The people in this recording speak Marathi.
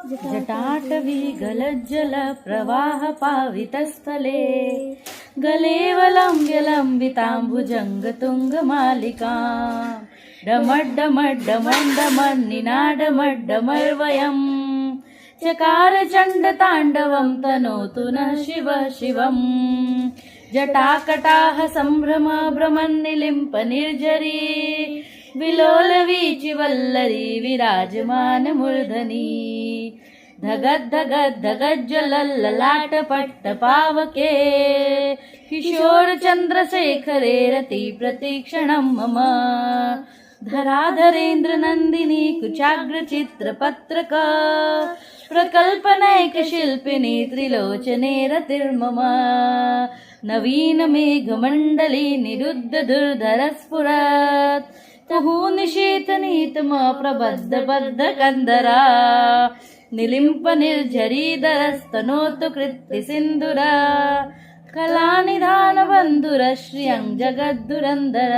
जटाटवी गलज्जल प्रवाह पावितस्थले गलेवलम्ब्यलम्बिताम्बुजङ्गतुङ्गमालिका डमड्डमड्डमण्डमन्निनाडमड्डमर्वयम् चकार चण्डताण्डवं तनोतु नः शिवः शिवम् जटाकटाह सम्भ्रम भ्रमन्निलिम्प निर्झरी विलोलवीचि वल्लरी विराजमान मूर्धनी धगद् धगद् धगज्ज्वलल्ललाट पट्ट पावके किशोर चन्द्रशेखरे रति प्रतीक्षणं मम धराधरेन्द्र नन्दिनी कुचाग्र चित्रपत्रक प्रकल्पनैक शिल्पिनी त्रिलोचने रतिर्मम नवीन मेघमण्डली निरुद्ध दुर्धर स्फुरत् कुहू निशीतनीतम प्रबद्ध बद्ध कंदरा निलिम्प निर्झरीधरस्तनोतु कृत्ति सिन्धुरा कलानिधान बन्धुर श्रियं जगद्दुरन्दर।